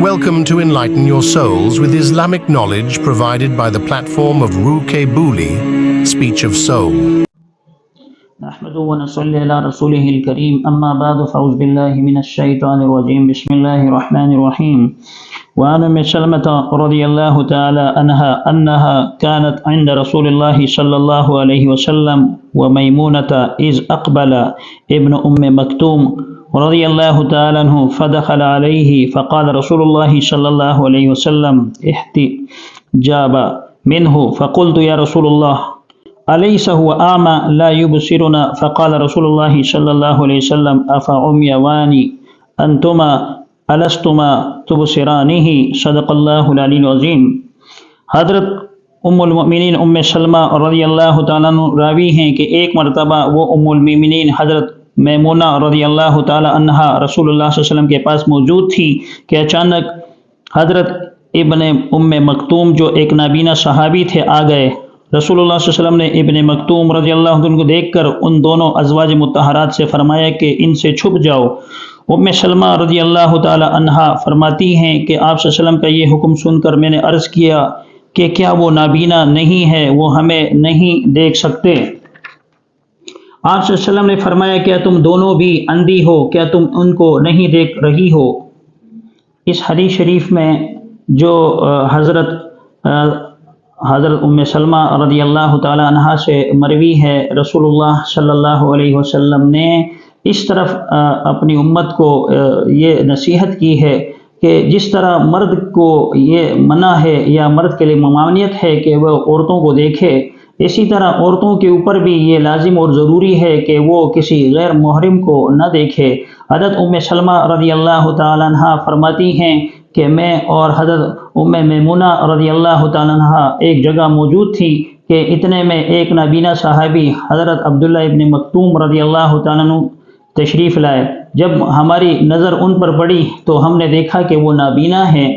Welcome to Enlighten Your Souls with Islamic knowledge provided by the platform of Ruke Buli, Speech of Soul. نحمده ونصلي على رسوله الكريم أما بعد فأعوذ بالله من الشيطان الرجيم بسم الله الرحمن الرحيم وعن أم سلمة رضي الله تعالى عنها أنها كانت عند رسول الله صلى الله عليه وسلم وميمونة إذ أقبل ابن أم مكتوم رضي الله تعالى عنه فدخل عليه فقال رسول الله صلى الله عليه وسلم احتجاب منه فقلت يا رسول الله أليس هو أعمى لا يبصرنا فقال رسول الله صلى الله عليه وسلم أفعميان أنتما ألستما تبصرانه صدق اللہ العلی العظیم۔ حضرت ام المؤمنین ام سلمہ رضی اللہ تعالیٰ عنہ راوی ہیں کہ ایک مرتبہ وہ ام المؤمنین حضرت میمونہ رضی اللہ تعالیٰ عنہا رسول اللہ صلی اللہ علیہ وسلم کے پاس موجود تھی کہ اچانک حضرت ابن ام مکتوم جو ایک نابینا صحابی تھے آ گئے۔ رسول اللہ صلی اللہ علیہ وسلم نے ابن مکتوم رضی اللہ عنہ کو دیکھ کر ان دونوں ازواج مطہرات سے فرمایا کہ ان سے چھپ جاؤ۔ ام سلمہ رضی اللہ تعالی عنہا فرماتی ہیں کہ آپ صلی اللہ علیہ وسلم کا یہ حکم سن کر میں نے عرض کیا کہ کیا وہ نابینا نہیں ہے، وہ ہمیں نہیں دیکھ سکتے؟ آپ صلی اللہ علیہ وسلم نے فرمایا کیا تم دونوں بھی اندھی ہو، کیا تم ان کو نہیں دیکھ رہی ہو؟ اس حدیث شریف میں جو حضرت ام سلمہ رضی اللہ تعالی عنہا سے مروی ہے، رسول اللہ صلی اللہ علیہ وسلم نے اس طرف اپنی امت کو یہ نصیحت کی ہے کہ جس طرح مرد کو یہ منع ہے یا مرد کے لیے ممانعت ہے کہ وہ عورتوں کو دیکھے، اسی طرح عورتوں کے اوپر بھی یہ لازم اور ضروری ہے کہ وہ کسی غیر محرم کو نہ دیکھے۔ حضرت ام سلمہ رضی اللہ تعالی عنہا فرماتی ہیں کہ میں اور حضرت ام میمونہ رضی اللہ تعالی عنہا ایک جگہ موجود تھی کہ اتنے میں ایک نابینا صحابی حضرت عبداللہ ابن مکتوم رضی اللہ تعالی عنہ تشریف لائے۔ جب ہماری نظر ان پر پڑی تو ہم نے دیکھا کہ وہ نابینا ہیں۔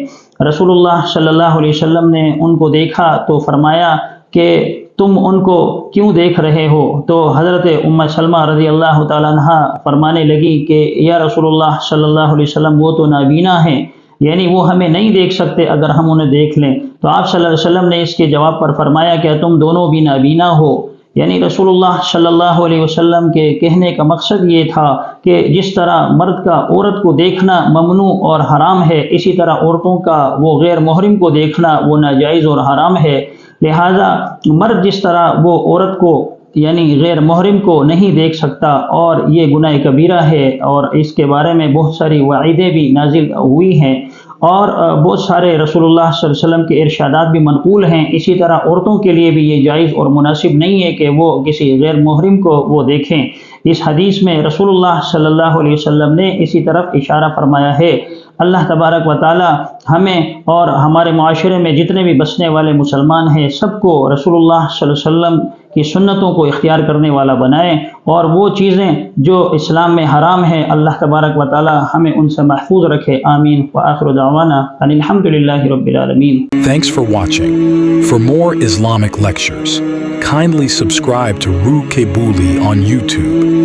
رسول اللہ صلی اللہ علیہ وسلم نے ان کو دیکھا تو فرمایا کہ تم ان کو کیوں دیکھ رہے ہو؟ تو حضرت ام سلمہ رضی اللہ تعالی عنہا فرمانے لگی کہ یا رسول اللہ صلی اللہ علیہ وسلم وہ تو نابینا ہیں، یعنی وہ ہمیں نہیں دیکھ سکتے اگر ہم انہیں دیکھ لیں۔ تو آپ صلی اللہ علیہ وسلم نے اس کے جواب پر فرمایا کہ تم دونوں بھی نابینا ہو، یعنی رسول اللہ صلی اللہ علیہ وسلم کے کہنے کا مقصد یہ تھا کہ جس طرح مرد کا عورت کو دیکھنا ممنوع اور حرام ہے، اسی طرح عورتوں کا وہ غیر محرم کو دیکھنا وہ ناجائز اور حرام ہے۔ لہٰذا مرد جس طرح وہ عورت کو یعنی غیر محرم کو نہیں دیکھ سکتا، اور یہ گناہ کبیرہ ہے، اور اس کے بارے میں بہت ساری وعیدیں بھی نازل ہوئی ہیں اور بہت سارے رسول اللہ صلی اللہ علیہ وسلم کے ارشادات بھی منقول ہیں۔ اسی طرح عورتوں کے لیے بھی یہ جائز اور مناسب نہیں ہے کہ وہ کسی غیر محرم کو وہ دیکھیں۔ اس حدیث میں رسول اللہ صلی اللہ علیہ وسلم نے اسی طرف اشارہ فرمایا ہے۔ اللہ تبارک و تعالی ہمیں اور ہمارے معاشرے میں جتنے بھی بسنے والے مسلمان ہیں سب کو رسول اللہ صلی اللہ علیہ وسلم کی سنتوں کو اختیار کرنے والا بنائے، اور وہ چیزیں جو اسلام میں حرام ہیں اللہ تبارک و تعالی ہمیں ان سے محفوظ رکھے۔ آمین۔ وآخر دعوانا ان الحمد للہ رب العالمین۔ Thanks for watching. For more Islamic lectures, kindly subscribe to Ruke Buli on YouTube.